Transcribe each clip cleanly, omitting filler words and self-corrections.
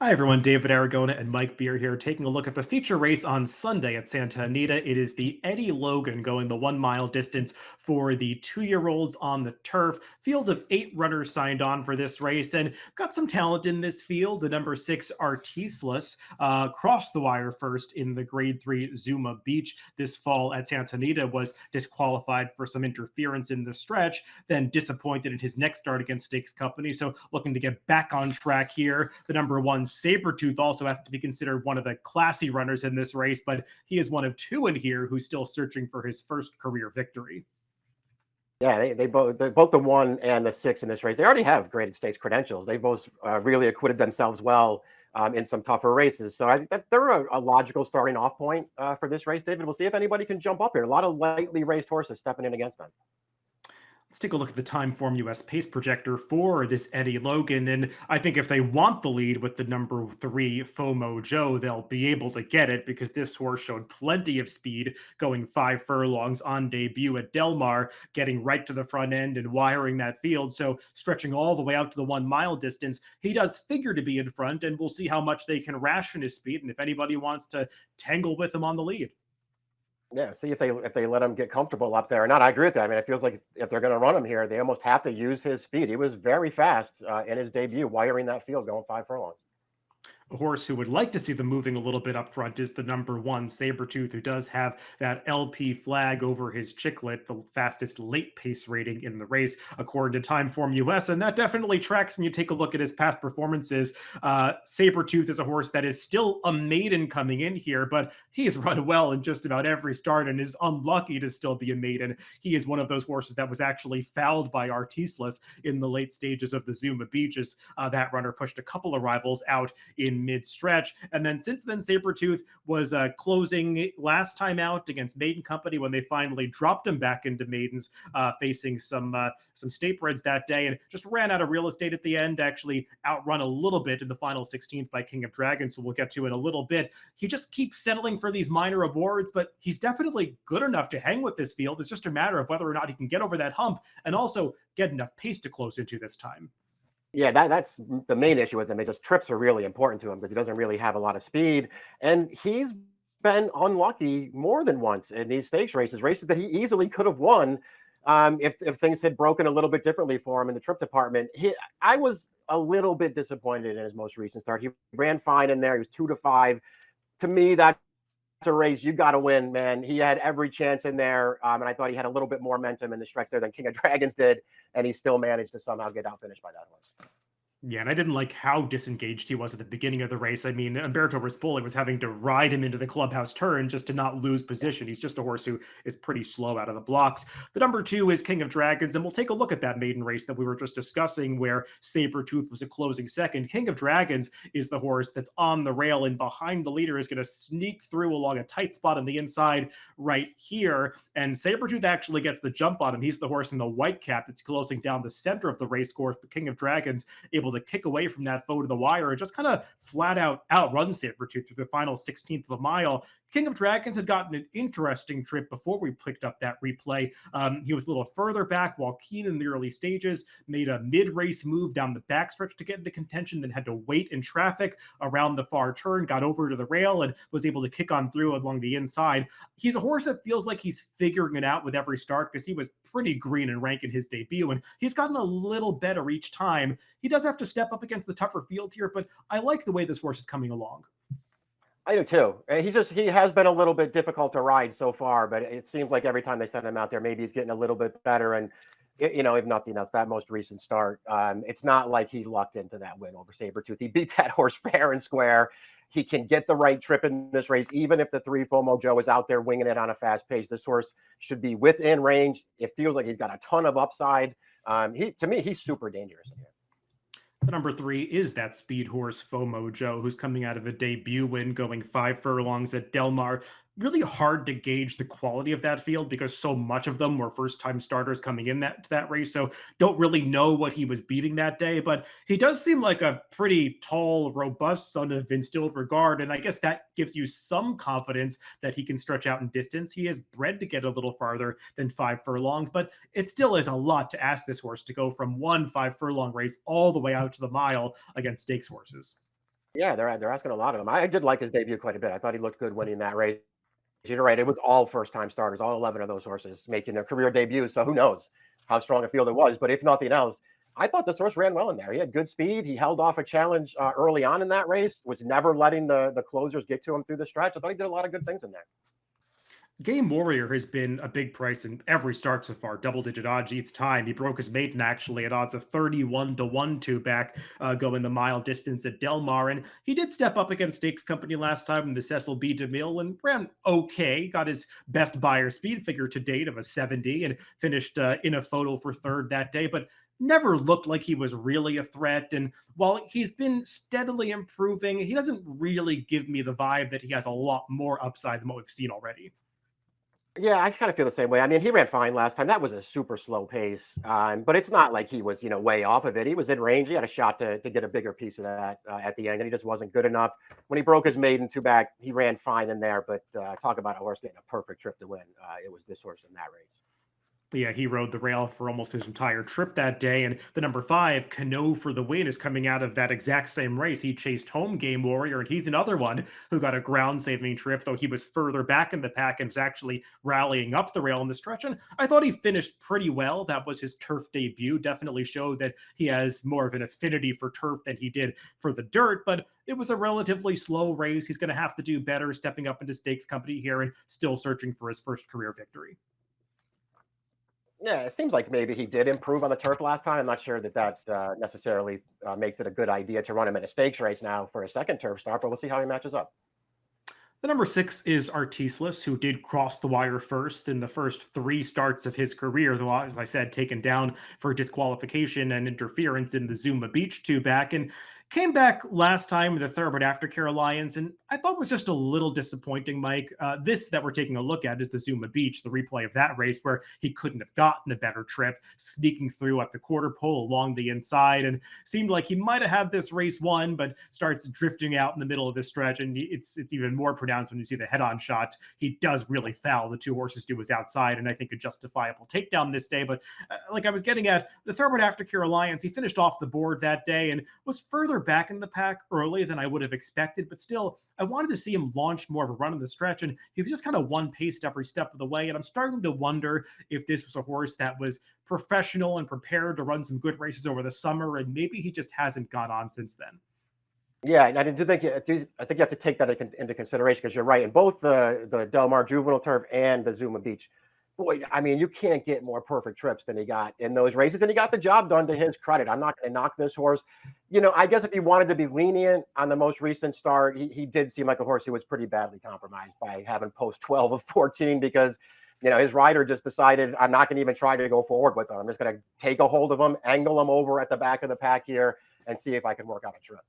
Hi everyone, David Aragona and Mike Beer here, taking a look at the feature race on Sunday at Santa Anita. It is the Eddie Logan going the 1 mile distance for the 2-year-olds on the turf. Field of 8 runners signed on for this race, and got some talent in this field. The number 6 Artisius crossed the wire first in the Grade 3 Zuma Beach this fall at Santa Anita, was disqualified for some interference in the stretch, then disappointed in his next start against Stakes Company. So looking to get back on track here. The number 1 Sabertooth also has to be considered one of the classy runners in this race, but he is one of 2 in here who's still searching for his first career victory. Yeah, both the 1 and the 6 in this race. They already have graded stakes credentials. They both really acquitted themselves well in some tougher races. So I think that they're a logical starting off point for this race, David. We'll see if anybody can jump up here. A lot of lightly raced horses stepping in against them. Let's take a look at the Timeform US pace projector for this Eddie Logan. And I think if they want the lead with the number 3 FOMO Joe, they'll be able to get it, because this horse showed plenty of speed going 5 furlongs on debut at Del Mar, getting right to the front end and wiring that field. So stretching all the way out to the 1 mile distance, he does figure to be in front, and we'll see how much they can ration his speed and if anybody wants to tangle with him on the lead. Yeah, see if they let him get comfortable up there or not. I agree with that. I mean, it feels like if they're going to run him here, they almost have to use his speed. He was very fast in his debut, wiring that field, going 5 furlongs. A horse who would like to see them moving a little bit up front is the number 1 Sabertooth, who does have that LP flag over his chiclet, the fastest late pace rating in the race, according to Timeform US. And that definitely tracks when you take a look at his past performances. Sabertooth is a horse that is still a maiden coming in here, but he's run well in just about every start and is unlucky to still be a maiden. He is one of those horses that was actually fouled by Artisius in the late stages of the Zuma Beaches. That runner pushed a couple of rivals out in mid-stretch, and then since then Sabertooth was closing last time out against Maiden Company when they finally dropped him back into maidens, facing some state breds that day, and just ran out of real estate at the end. Actually outrun a little bit in the final 16th by King of Dragons, so we'll get to in a little bit. He just keeps settling for these minor awards, but he's definitely good enough to hang with this field. It's just a matter of whether or not he can get over that hump and also get enough pace to close into this time. Yeah, that's the main issue with him. It just trips are really important to him because he doesn't really have a lot of speed, and he's been unlucky more than once in these stakes races that he easily could have won if things had broken a little bit differently for him in the trip department. I was a little bit disappointed in his most recent start. He ran fine in there. He was 2-5. To me, that's a race you got to win, man. He had every chance in there, and I thought he had a little bit more momentum in the stretch there than King of Dragons did, and he still managed to somehow get outfinished by that horse. Yeah, and I didn't like how disengaged he was at the beginning of the race. I mean, Umberto Rispoli was having to ride him into the clubhouse turn just to not lose position. He's just a horse who is pretty slow out of the blocks. The number 2 is King of Dragons, and we'll take a look at that maiden race that we were just discussing where Sabertooth was a closing second. King of Dragons is the horse that's on the rail and behind the leader, is going to sneak through along a tight spot on the inside right here, and Sabertooth actually gets the jump on him. He's the horse in the white cap that's closing down the center of the race course, but King of Dragons able to kick away from that foe to the wire and just kind of flat out outrun Sabertooth through the final 16th of a mile. King of Dragons had gotten an interesting trip before we picked up that replay. He was a little further back while keen in the early stages, made a mid-race move down the backstretch to get into contention, then had to wait in traffic around the far turn, got over to the rail, and was able to kick on through along the inside. He's a horse that feels like he's figuring it out with every start because he was pretty green in rank in his debut, and he's gotten a little better each time. He does have to step up against the tougher field here, but I like the way this horse is coming along. I do too. He has been a little bit difficult to ride so far, but it seems like every time they send him out there, maybe he's getting a little bit better. And if nothing else, that most recent start, it's not like he lucked into that win over Sabertooth. He beat that horse fair and square. He can get the right trip in this race, even if the 3 FOMO Joe is out there winging it on a fast pace. This horse should be within range. It feels like he's got a ton of upside. To me, he's super dangerous in here. The number 3 is that speed horse FOMO Joe, who's coming out of a debut win, going 5 furlongs at Del Mar. Really hard to gauge the quality of that field because so much of them were first-time starters coming in to that race, so don't really know what he was beating that day, but he does seem like a pretty tall, robust son of instilled regard, and I guess that gives you some confidence that he can stretch out in distance. He is bred to get a little farther than 5 furlongs, but it still is a lot to ask this horse to go from one 5 furlong race all the way out to the mile against stakes horses. Yeah, they're asking a lot of him. I did like his debut quite a bit. I thought he looked good winning that race. You're right. It was all first-time starters, all 11 of those horses making their career debuts. So who knows how strong a field it was? But if nothing else, I thought this horse ran well in there. He had good speed. He held off a challenge early on in that race, was never letting the closers get to him through the stretch. I thought he did a lot of good things in there. Game Warrior has been a big price in every start so far. Double digit odds each time. He broke his maiden actually at odds of 31 to 1 2 back, going the mile distance at Del Mar. And he did step up against Stakes Company last time in the Cecil B. DeMille and ran okay. Got his best buyer speed figure to date of a 70 and finished in a photo for third that day. But never looked like he was really a threat. And while he's been steadily improving, he doesn't really give me the vibe that he has a lot more upside than what we've seen already. Yeah, I kind of feel the same way. I mean, he ran fine last time. That was a super slow pace, but it's not like he was, way off of it. He was in range. He had a shot to get a bigger piece of that at the end, and he just wasn't good enough. When he broke his maiden two back, he ran fine in there. But talk about a horse getting a perfect trip to win. It was this horse in that race. Yeah, he rode the rail for almost his entire trip that day. And the number 5, Cano for the win, is coming out of that exact same race. He chased home Game Warrior, and he's another one who got a ground saving trip, though he was further back in the pack and was actually rallying up the rail in the stretch. And I thought he finished pretty well. That was his turf debut. Definitely showed that he has more of an affinity for turf than he did for the dirt, but it was a relatively slow race. He's going to have to do better stepping up into Stakes Company here and still searching for his first career victory. Yeah, it seems like maybe he did improve on the turf last time. I'm not sure that necessarily makes it a good idea to run him in a stakes race now for a second turf start, but we'll see how he matches up. The number 6 is Artisius, who did cross the wire first in the first 3 starts of his career, though, as I said, taken down for disqualification and interference in the Zuma Beach 2 back. And came back last time with the Thoroughbred Aftercare Alliance, and I thought was just a little disappointing, Mike. This that we're taking a look at is the Zuma Beach, the replay of that race where he couldn't have gotten a better trip, sneaking through at the quarter pole along the inside, and seemed like he might have had this race won, but starts drifting out in the middle of this stretch, and it's even more pronounced when you see the head-on shot. He does really foul. The 2 horses do his outside, and I think a justifiable takedown this day. But like I was getting at, the Thoroughbred Aftercare Alliance, he finished off the board that day and was further back in the pack early than I would have expected, but still, I wanted to see him launch more of a run in the stretch, and he was just kind of one paced every step of the way. And I'm starting to wonder if this was a horse that was professional and prepared to run some good races over the summer, and maybe he just hasn't gone on since then. Yeah, and I do think I think you have to take that into consideration because you're right. In both the Del Mar Juvenile Turf and the Zuma Beach, boy, I mean, you can't get more perfect trips than he got in those races, and he got the job done to his credit. I'm not going to knock this horse. I guess if he wanted to be lenient on the most recent start, he did seem like a horse who was pretty badly compromised by having post 12 of 14 because his rider just decided, I'm not going to even try to go forward with him. I'm just going to take a hold of him, angle him over at the back of the pack here, and see if I can work out a trip.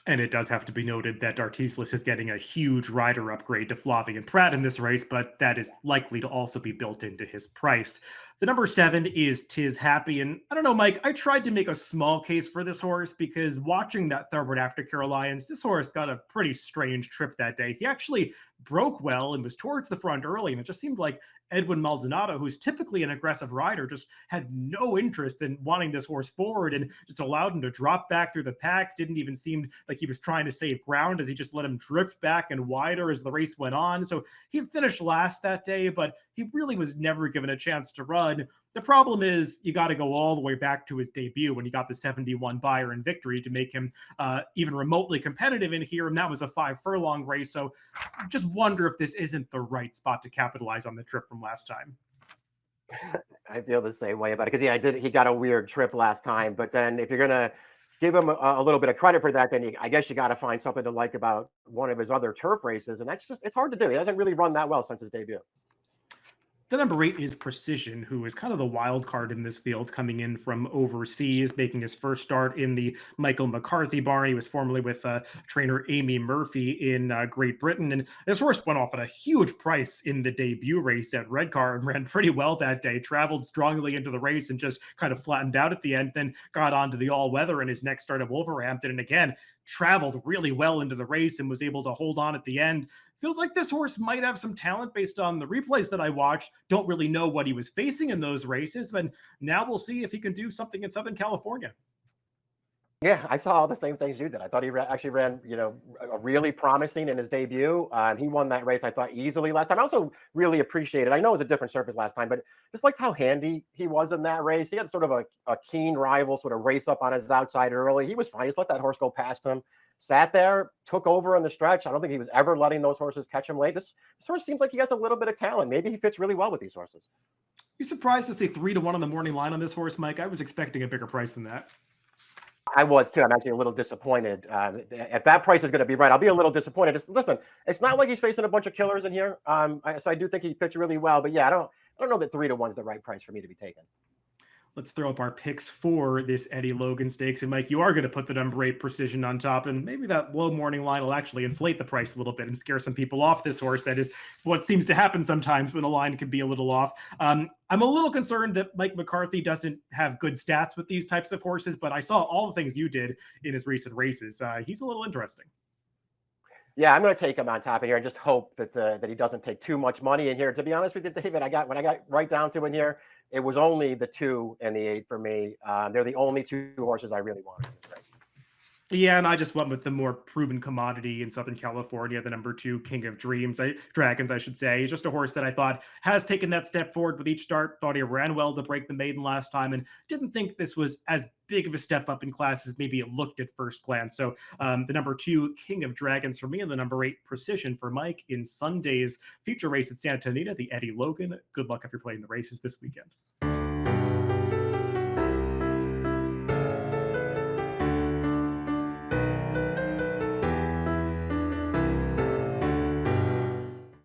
And it does have to be noted that Artisius is getting a huge rider upgrade to Flavien Prat in this race, but that is likely to also be built into his price. The number 7 is Tis Happy. And I don't know, Mike, I tried to make a small case for this horse because watching that Thoroughbred Aftercare Alliance, this horse got a pretty strange trip that day. He actually broke well and was towards the front early, and it just seemed like Edwin Maldonado, who's typically an aggressive rider, just had no interest in wanting this horse forward and just allowed him to drop back through the pack. Didn't even seem like he was trying to save ground as he just let him drift back and wider as the race went on. So he finished last that day, but he really was never given a chance to run. The problem is you got to go all the way back to his debut when he got the 71 Byron victory to make him even remotely competitive in here. And that was a 5 furlong race. So just wonder if this isn't the right spot to capitalize on the trip from last time. I feel the same way about it because he got a weird trip last time, but then if you're going to give him a little bit of credit for that, then I guess you got to find something to like about one of his other turf races. And it's hard to do. He hasn't really run that well since his debut. The number 8 is Precision, who is kind of the wild card in this field, coming in from overseas, making his first start in the Michael McCarthy barn. He was formerly with trainer Amy Murphy in Great Britain. And this horse went off at a huge price in the debut race at Redcar and ran pretty well that day, traveled strongly into the race and just kind of flattened out at the end, then got onto the all-weather in his next start at Wolverhampton. And again, traveled really well into the race and was able to hold on at the end. Feels like this horse might have some talent based on the replays that I watched. Don't really know what he was facing in those races, but now we'll see if he can do something in Southern California. Yeah, I saw all the same things you did. I thought he actually ran, really promising in his debut. He won that race, I thought, easily last time. I also really appreciated, I know it was a different surface last time, but just liked how handy he was in that race. He had sort of a keen rival sort of race up on his outside early. He was fine. He just let that horse go past him, sat there, took over on the stretch. I don't think he was ever letting those horses catch him late. This horse seems like he has a little bit of talent. Maybe he fits really well with these horses. You surprised to say 3-1 on the morning line on this horse, Mike? I was expecting a bigger price than that. I was too. I'm actually a little disappointed. If that price is going to be right, I'll be a little disappointed. Listen, it's not like he's facing a bunch of killers in here. So I do think he fits really well. But yeah, I don't know that 3-1 is the right price for me to be taking. Let's throw up our picks for this Eddie Logan Stakes. And Mike, you are going to put the number 8 Precision on top, and maybe that low morning line will actually inflate the price a little bit and scare some people off this horse. That is what seems to happen sometimes when a line can be a little off. I'm a little concerned that Mike McCarthy doesn't have good stats with these types of horses, but I saw all the things you did in his recent races. He's a little interesting. Yeah, I'm going to take him on top of here and just hope that he doesn't take too much money in here. To be honest with you, David, when I got right down to it here, it was only the 2 and the 8 for me. They're the only 2 horses I really wanted. Yeah, and I just went with the more proven commodity in Southern California, the number 2 King of Dragons, I should say. He's just a horse that I thought has taken that step forward with each start. Thought he ran well to break the maiden last time, and didn't think this was as big of a step up in class as maybe it looked at first glance. So the number 2 King of Dragons for me, and the number 8 Precision for Mike in Sunday's feature race at Santa Anita, the Eddie Logan. Good luck if you're playing the races this weekend.